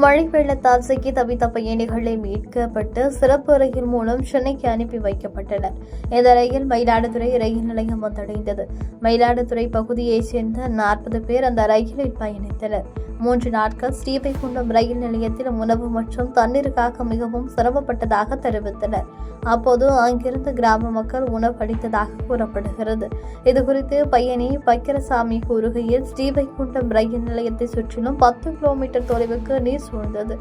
மழை வெள்ளத்தால் சிக்கி தவித்த பயணிகளை மீட்கப்பட்டு சிறப்பு ரயில் மூலம் சென்னைக்கு அனுப்பி வைக்கப்பட்டனர். இந்த ரயில் மயிலாடுதுறை ரயில் நிலையம் வந்தடைந்தது. மயிலாடுதுறை பகுதியைச் சேர்ந்த 40 பேர் அந்த ரயிலில் பயணித்தனர். 3 நாட்கள் ஸ்ரீவைகுண்டம் ரயில் நிலையத்தில் உணவு மற்றும் தண்ணீருக்காக மிகவும் சிரமப்பட்டதாக தெரிவித்தனர். அப்போது அங்கிருந்து கிராம மக்கள் உணவு அளித்ததாக கூறப்படுகிறது. இதுகுறித்து பயணி பக்கிரசாமி கூறுகையில், ஸ்ரீவைகுண்டம் ரயில் நிலையத்தை சுற்றிலும் 10 கிலோமீட்டர் தொலைவுக்கு நீர் சூழ்ந்தது.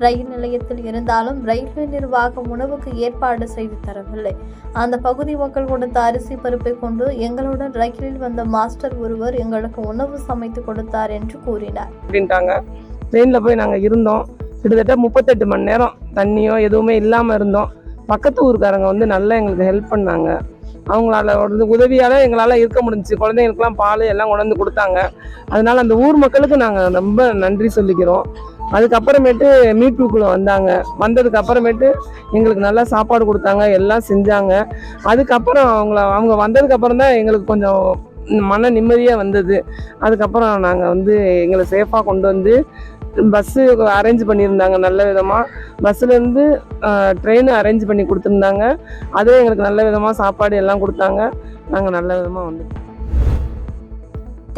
ரயில் நிலையத்தில் இருந்தாலும் ரயில்வே நிர்வாகம் உணவுக்கு ஏற்பாடு செய்து தரவில்லை. அந்த பகுதி மக்கள் கொடுத்த அரிசி பருப்பை கொண்டு எங்களுடன் ரயிலில் வந்த மாஸ்டர் ஒருவர் எங்களுக்கு உணவு சமைத்து கொடுத்தார் என்று கூறினார். ட்ரெயினில் போய் நாங்கள் இருந்தோம். கிட்டத்தட்ட 38 மணி நேரம் தண்ணியோ எதுவுமே இல்லாமல் இருந்தோம். பக்கத்து ஊருக்காரங்க நல்லா எங்களுக்கு ஹெல்ப் பண்ணாங்க. அவங்களால உதவியால் எங்களால் இருக்க முடிஞ்சிச்சு. குழந்தைங்களுக்குலாம் பால் எல்லாம் கொண்டு கொடுத்தாங்க. அதனால அந்த ஊர் மக்களுக்கு நாங்கள் ரொம்ப நன்றி சொல்லிக்கிறோம். அதுக்கப்புறமேட்டு மீட்புக்குள்ள வந்ததுக்கு அப்புறமேட்டு எங்களுக்கு நல்லா சாப்பாடு கொடுத்தாங்க, எல்லாம் செஞ்சாங்க. அதுக்கப்புறம் அவங்க வந்ததுக்கு அப்புறம் தான் எங்களுக்கு கொஞ்சம் மன நிம்மதியாக வந்தது. அதுக்கப்புறம் நாங்கள் எங்களை சேஃபாக கொண்டு வந்து பஸ்ஸு அரேஞ்ச் பண்ணியிருந்தாங்க. நல்ல விதமாக பஸ்ஸுலேருந்து ட்ரெயின் அரேஞ்ச் பண்ணி கொடுத்துருந்தாங்க. அதே எங்களுக்கு நல்ல விதமாக சாப்பாடு எல்லாம் கொடுத்தாங்க. நாங்கள் நல்ல விதமாக வந்துட்டோம்.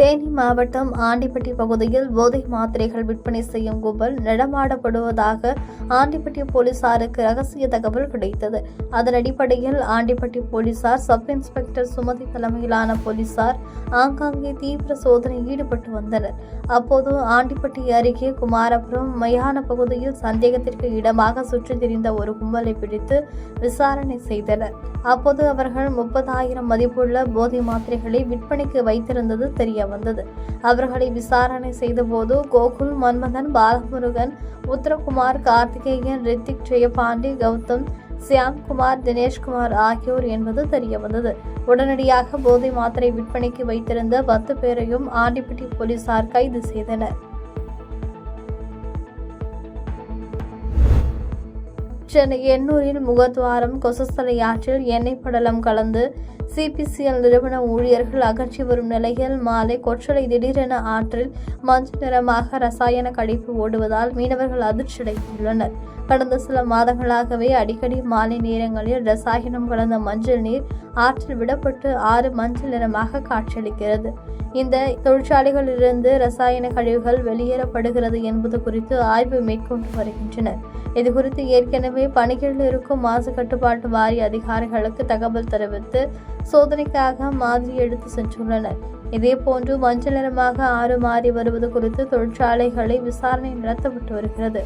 தேனி மாவட்டம் ஆண்டிப்பட்டி பகுதியில் போதை மாத்திரைகள் விற்பனை செய்யும் கும்பல் நடமாடப்படுவதாக ஆண்டிப்பட்டி போலீசாருக்கு ரகசிய தகவல் கிடைத்தது. அதன் அடிப்படையில் ஆண்டிப்பட்டி போலீசார் சப் இன்ஸ்பெக்டர் சுமதி தலைமையிலான போலீசார் ஆங்காங்கே தீவிர சோதனையில் ஈடுபட்டு வந்தனர். அப்போது ஆண்டிப்பட்டி அருகே குமாரபுரம் மயான பகுதியில் சந்தேகத்திற்கு இடமாக சுற்றித் திரிந்த ஒரு கும்பலை பிடித்து விசாரணை செய்தனர். அப்போது அவர்கள் 30,000 மதிப்புள்ள போதை மாத்திரைகளை விற்பனைக்கு வைத்திருந்தது தெரிய வந்தது. அவர்களை விசாரணை செய்தபோது கோகுல், மன்மதன், பாலமுருகன், உத்தரகுமார், கார்த்திகேயன், ரித்திக், ஜெயபாண்டி, கௌதம், சியாம்குமார், தினேஷ்குமார் ஆகியோர் என்பது தெரிய வந்தது. உடனடியாக போதை மாத்திரை விற்பனைக்கு வைத்திருந்த 10 பேரையும் ஆண்டிப்பட்டி போலீசார் கைது செய்தனர். சென்னை எண்ணூரில் முகத்வாரம் கொசஸ்தலை ஆற்றில் எண்ணெய் படலம் கலந்து சிபிசிஎல் நிறுவன ஊழியர்கள் அகற்றி வரும் நிலையில் மாலை கொற்றலை திடீரென ஆற்றில் மஞ்சள் நிறமாக ரசாயன கழிப்பு ஓடுவதால் மீனவர்கள் அதிர்ச்சியடைந்துள்ளனர். கடந்த சில மாதங்களாகவே அடிக்கடி மாலை நேரங்களில் ரசாயனம் கலந்த மஞ்சள் நீர் ஆற்றில் விடப்பட்டு 6 மஞ்சள் நிறமாக காட்சியளிக்கிறது. இந்த தொழிற்சாலைகளிலிருந்து ரசாயன கழிவுகள் வெளியேறப்படுகிறது என்பது குறித்து ஆய்வு மேற்கொண்டு வருகின்றனர். இதுகுறித்து ஏற்கனவே பணிகளில் இருக்கும் மாசு கட்டுப்பாட்டு வாரிய அதிகாரிகளுக்கு தகவல் தெரிவித்து சோதனைக்காக மாதிரி எடுத்து சென்றுள்ளனர். இதேபோன்று மஞ்சள் நிறமாக ஆறு மாறி வருவது குறித்து தொழிற்சாலைகளை விசாரணை நடத்தப்பட்டு வருகிறது.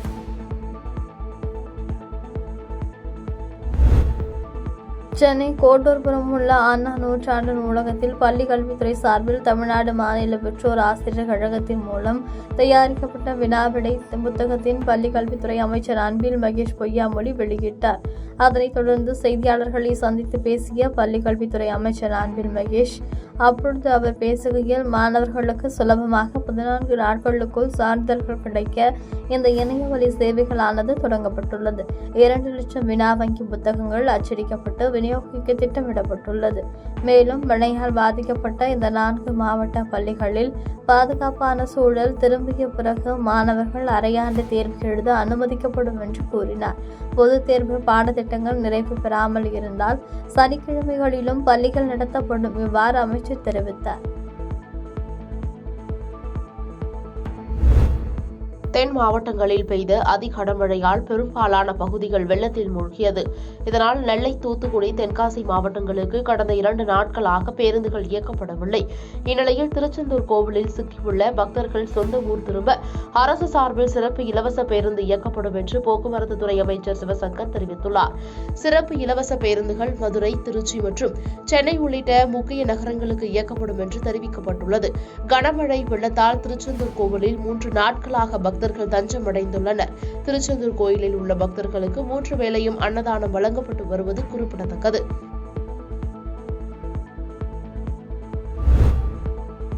சென்னை கோட்டூர்புரம் உள்ள அண்ணா நூற்றாண்டு நூலகத்தில் பள்ளி கல்வித்துறை சார்பில் தமிழ்நாடு மாநில பெற்றோர் ஆசிரியர் கழகத்தின் மூலம் தயாரிக்கப்பட்ட வினாவிடை புத்தகத்தின் பள்ளி கல்வித்துறை அமைச்சர் அன்பில் மகேஷ் பொய்யாமொழி வெளியிட்டார். அதனைத் தொடர்ந்து செய்தியாளர்களை சந்தித்து பேசிய பள்ளி கல்வித்துறை அமைச்சர் அன்பில் மகேஷ், அப்பொழுது அவர் பேசுகையில், மாணவர்களுக்கு சுலபமாக 14 நாட்களுக்குள் சான்றிதழ்கள் கிடைக்க இந்த இணையவழி சேவைகளானது தொடங்கப்பட்டுள்ளது. 2 லட்சம் வினா வங்கி புத்தகங்கள் அச்சடிக்கப்பட்டு விநியோகிக்க திட்டமிடப்பட்டுள்ளது. மேலும் மழையால் பாதிக்கப்பட்ட இந்த 4 மாவட்ட பள்ளிகளில் பாதுகாப்பான சூழல் திரும்பிய பிறகு மாணவர்கள் அரையாண்டு தேர்வு எழுத அனுமதிக்கப்படும் என்று கூறினார். பொதுத் தேர்வு பாடத்திட்டங்கள் நிறைவு பெறாமல் இருந்தால் சனிக்கிழமைகளிலும் பள்ளிகள் நடத்தப்படும், இவ்வாறு அமைச்சர் தெரிவித்தார். தென் மாவட்டங்களில் பெய்த அதி கனமழையால் பெரும்பாலான பகுதிகள் வெள்ளத்தில் மூழ்கியது. இதனால் நெல்லை, தூத்துக்குடி, தென்காசி மாவட்டங்களுக்கு கடந்த 2 நாட்களாக பேருந்துகள் இயக்கப்படவில்லை. இந்நிலையில் திருச்செந்தூர் கோவிலில் சிக்கியுள்ள பக்தர்கள் சொந்த ஊர் திரும்ப அரசு சார்பில் சிறப்பு இலவச பேருந்து இயக்கப்படும் என்று போக்குவரத்து துறை அமைச்சர் சிவசங்கர் தெரிவித்துள்ளார். சிறப்பு இலவச பேருந்துகள் மதுரை, திருச்சி மற்றும் சென்னை உள்ளிட்ட முக்கிய நகரங்களுக்கு இயக்கப்படும் என்று தெரிவிக்கப்பட்டுள்ளது. கனமழை வெள்ளத்தால் திருச்செந்தூர் கோவிலில் 3 நாட்களாக பக்தர்கள் தஞ்சமடைந்துள்ளனர். திருச்செந்தூர் கோயிலில் உள்ள பக்தர்களுக்கு 3 வேளையும் அன்னதானம் வழங்கப்பட்டு வருவது குறிப்பிடத்தக்கது.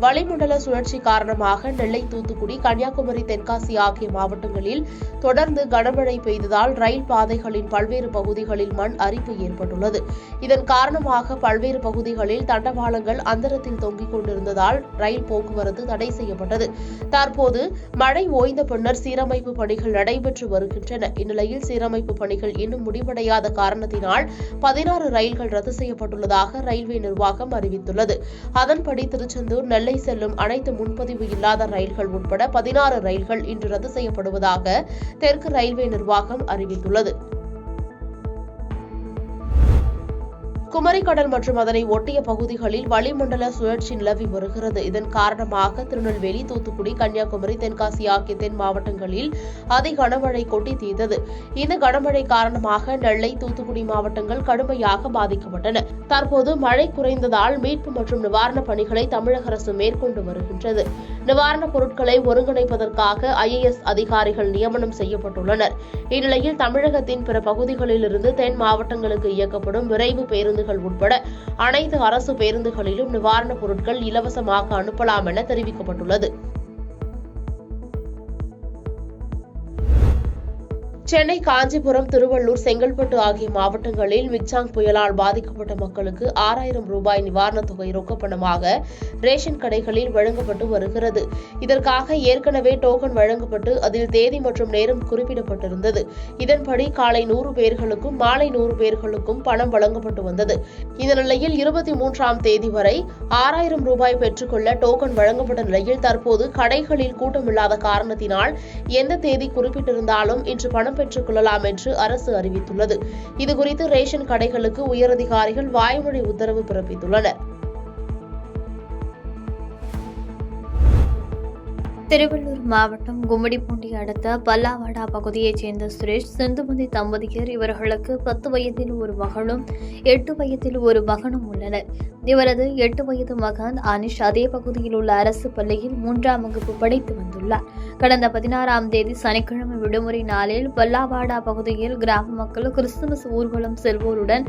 வளிமண்டல சுழற்சி காரணமாக நெல்லை, தூத்துக்குடி, கன்னியாகுமரி, தென்காசி ஆகிய மாவட்டங்களில் தொடர்ந்து கனமழை பெய்ததால் ரயில் பாதைகளின் பல்வேறு பகுதிகளில் மண் அரிப்பு ஏற்பட்டுள்ளது. இதன் காரணமாக பல்வேறு பகுதிகளில் தண்டவாளங்கள் அந்தரத்தில் தொங்கிக் கொண்டிருந்ததால் ரயில் போக்குவரத்து தடை செய்யப்பட்டது. தற்போது மழை ஓய்ந்த பின்னர் சீரமைப்பு பணிகள் நடைபெற்று வருகின்றன. இந்நிலையில் சீரமைப்பு பணிகள் இன்னும் முடிவடையாத காரணத்தினால் 16 ரயில்கள் ரத்து செய்யப்பட்டுள்ளதாக ரயில்வே நிர்வாகம் அறிவித்துள்ளது. அதன்படி திருச்செந்தூர், நெல்லை செல்லும் அனைத்து முன்பதிவு இல்லாத ரயில்கள் உட்பட 16 ரயில்கள் இன்று ரத்து செய்யப்படுவதாக தெற்கு ரயில்வே நிர்வாகம் அறிவித்துள்ளது. குமரிக்கடல் மற்றும் அதனை ஒட்டிய பகுதிகளில் வளிமண்டல சுழற்சி நிலவி வருகிறது. இதன் காரணமாக திருநெல்வேலி, தூத்துக்குடி, கன்னியாகுமரி, தென்காசி ஆகிய தென் மாவட்டங்களில் அதி கனமழை கொட்டி தீர்த்தது. இந்த கனமழை காரணமாக நெல்லை, தூத்துக்குடி மாவட்டங்கள் கடுமையாக பாதிக்கப்பட்டன. தற்போது மழை குறைந்ததால் மீட்பு மற்றும் நிவாரணப் பணிகளை தமிழக அரசு மேற்கொண்டு வருகின்றது. நிவாரணப் பொருட்களை ஒருங்கிணைப்பதற்காக IAS அதிகாரிகள் நியமனம் செய்யப்பட்டுள்ளனர். இந்நிலையில் தமிழகத்தின் பிற பகுதிகளிலிருந்து தென் மாவட்டங்களுக்கு இயக்கப்படும் விரைவு பேருந்து உட்பட அனைத்து அரசு பேருந்துகளிலும் நிவாரணப் பொருட்கள் இலவசமாக அனுப்பலாம் என தெரிவிக்கப்பட்டுள்ளது. சென்னை, காஞ்சிபுரம், திருவள்ளூர், செங்கல்பட்டு ஆகிய மாவட்டங்களில் மிக்சாங் புயலால் பாதிக்கப்பட்ட மக்களுக்கு 6000 ரூபாய் நிவாரணத் தொகை ரொக்கப்பணமாக ரேஷன் கடைகளில் வழங்கப்பட்டு வருகிறது. இதற்காக ஏற்கனவே டோக்கன் வழங்கப்பட்டு அதில் தேதி மற்றும் நேரம் குறிப்பிடப்பட்டிருந்தது. இதன்படி காலை 100 பேர்களுக்கும் மாலை 100 பேர்களுக்கும் பணம் வழங்கப்பட்டு வந்தது. இந்த நிலையில் 23ஆம் தேதி வரை 6000 ரூபாய் பெற்றுக்கொள்ள டோக்கன் வழங்கப்பட்ட நிலையில் தற்போது கடைகளில் கூட்டமில்லாத காரணத்தினால் எந்த தேதி குறிப்பிட்டிருந்தாலும் இன்று பணம் பெற்றுக் கொள்ளலாம் என்று அரசு அறிவித்துள்ளது. இதுகுறித்து ரேஷன் கடைகளுக்கு உயரதிகாரிகள் வாய்மொழி உத்தரவு பிறப்பித்துள்ளனர். திருவள்ளூர் மாவட்டம் கும்மிடிப்பூண்டி அடுத்த பல்லாவாடா பகுதியைச் சேர்ந்த சுரேஷ், சிந்துமதி தம்பதியர். இவர்களுக்கு 10 வயதில் ஒரு மகளும் 8 வயதில் ஒரு மகனும் உள்ளனர். இவரது 8 வயது மகன் அனிஷ் அதே பகுதியில் உள்ள அரசு பள்ளியில் 3ஆம் வகுப்பு படித்து வந்துள்ளார். கடந்த 16ஆம் தேதி சனிக்கிழமை விடுமுறை நாளில் பல்லாவாடா பகுதியில் கிராம மக்கள் கிறிஸ்துமஸ் ஊர்வலம் செல்வோருடன்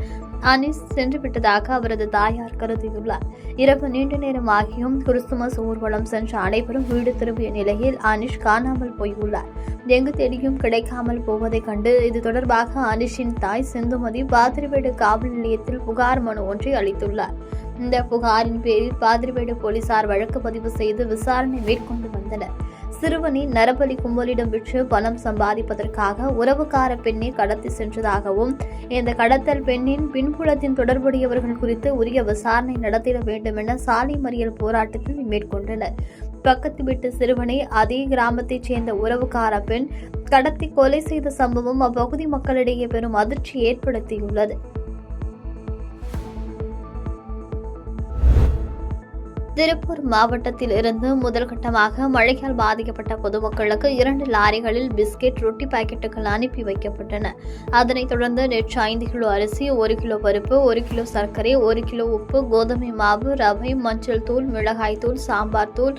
அனிஷ் சென்றுவிட்டதாக அவரது தாயார் கருதியுள்ளார். இரவு நீண்ட நேரம் ஆகியும் கிறிஸ்துமஸ் ஊர்வலம் சென்ற அனைவரும் வீடு திரும்பிய நிலையில் அனிஷ் காணாமல் போயுள்ளார். எங்கு தேடியும் கிடைக்காமல் போவதைக் கண்டு இது தொடர்பாக அனிஷின் தாய் சிந்துமதி பாதிரிவேடு காவல் நிலையத்தில் புகார் மனு ஒன்றை அளித்துள்ளார். இந்த புகாரின் பேரில் பாதிரிவேடு போலீசார் வழக்கு பதிவு செய்து விசாரணை மேற்கொண்டு வந்தனர். சிறுவனை நரபலி கும்பலிடம் விற்று பணம் சம்பாதிப்பதற்காக உறவுக்கார பெண்ணை கடத்தி சென்றதாகவும் இந்த கடத்தல் பெண்ணின் பின்புலத்தின் தொடர்புடையவர்கள் குறித்து உரிய விசாரணை நடத்திட வேண்டும் என சாலை மறியல் போராட்டத்தில் மேற்கொண்டனர். பக்கத்து வீட்டு சிறுவனை அதே கிராமத்தைச் சேர்ந்த உறவுக்கார பெண் கடத்தி கொலை செய்த சம்பவம் அப்பகுதி மக்களிடையே பெரும் அதிர்ச்சி ஏற்படுத்தியுள்ளது. திருப்பூர் மாவட்டத்தில் இருந்து முதல் கட்டமாக மழையால் பாதிக்கப்பட்ட பொதுமக்களுக்கு 2 லாரிகளில் பிஸ்கெட், ரொட்டி பாக்கெட்டுகள் அனுப்பி வைக்கப்பட்டன. அதனைத் தொடர்ந்து நேற்று 5 கிலோ அரிசி, 1 கிலோ பருப்பு, 1 கிலோ சர்க்கரை, 1 கிலோ உப்பு, கோதுமை மாவு, ரவை, மஞ்சள் தூள், மிளகாய் தூள், சாம்பார் தூள்,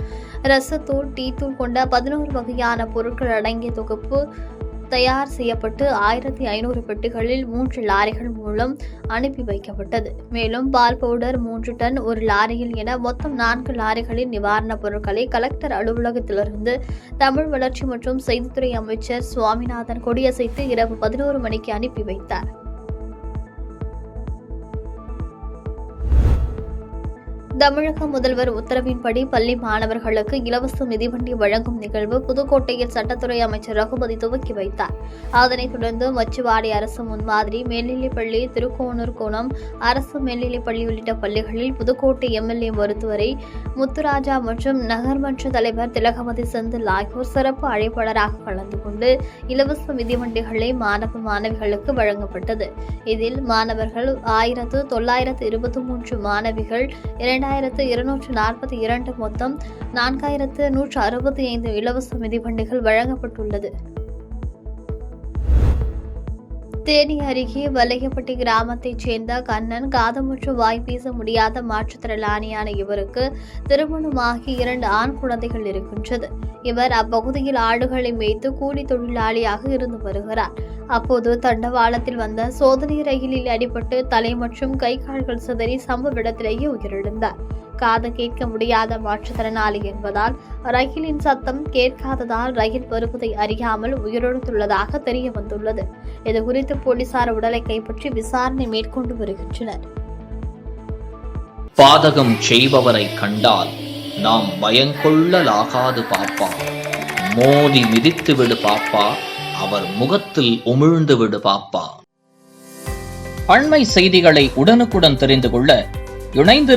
ரசத்தூள், டீ தூள் கொண்ட 11 வகையான பொருட்கள் அடங்கிய தொகுப்பு தயார் செய்யப்பட்டு 1500 பெட்டிகளில் 3 லாரிகள் மூலம் அனுப்பி வைக்கப்பட்டது. மேலும் பால் பவுடர் 3 டன் ஒரு லாரியில் என மொத்தம் 4 லாரிகளில் நிவாரணப் பொருட்களை கலெக்டர் அலுவலகத்திலிருந்து தமிழ் வளர்ச்சி மற்றும் செய்தித்துறை அமைச்சர் சுவாமிநாதன் கொடியசைத்து இரவு 11 மணிக்கு அனுப்பி வைத்தார். தமிழக முதல்வர் உத்தரவின்படி பள்ளி மாணவர்களுக்கு இலவச மிதிவண்டி வழங்கும் நிகழ்வு புதுக்கோட்டையில் சட்டத்துறை அமைச்சர் ரகுபதி துவக்கி வைத்தார். அதனைத் தொடர்ந்து மச்சுவாடி அரசு முன்மாதிரி மேல்நிலைப்பள்ளி, திருக்கோணூர்குளம் அரசு மேல்நிலைப்பள்ளி உள்ளிட்ட பள்ளிகளில் புதுக்கோட்டை MLA மருத்துவரை முத்துராஜா மற்றும் நகர்மன்ற தலைவர் திலகவதி செந்தில் ஆகியோர் சிறப்பு அழைப்பாளராக கலந்து கொண்டு இலவச மிதிவண்டிகளை மாணவ மாணவிகளுக்கு வழங்கப்பட்டது. இதில் மாணவர்கள் 1923 மாணவிகள் 2242 மொத்தம் 4165 இலவச மிதிவண்டிகள் வழங்கப்பட்டுள்ளது. தேனி அருகே வலையப்பட்டி கிராமத்தைச் சேர்ந்த கண்ணன் காதமுற்று வாய் பேச முடியாத மாற்றுத்திறனாளியான இவருக்கு திருமணமாகி 2 ஆண் குழந்தைகள் இருக்கின்றது. இவர் அப்பகுதியில் ஆடுகளை மேய்த்து கூலி தொழிலாளியாக இருந்து வருகிறார். அப்போது தண்டவாளத்தில் வந்த சோதனை ரயிலில் அடிபட்டு தலை மற்றும் கை கால்கள் சிதறி சம்பவ இடத்திலேயே உயிரிழந்தார். காது கேட்க முடியாத மாற்றுத்திறனாளி என்பதால் ரயிலின் சத்தம் கேட்காததால் ரயில் வருவதை அறியாமல் உயிரிழந்துள்ளதாக தெரிய வந்துள்ளது. இதுகுறித்து போலீசார் உடலை கைப்பற்றி விசாரணை மேற்கொண்டு வருகின்றனர். பாதகம் செய்பவரை கண்டால் நாம் பயங்கொள்ளலாகாது பாப்பா. மோதி மிதித்து விடு பாப்பா, அவர் முகத்தில் உமிழ்ந்து விடு பாப்பா. அண்மை செய்திகளை உடனுக்குடன் தெரிந்து கொள்ள இணைந்து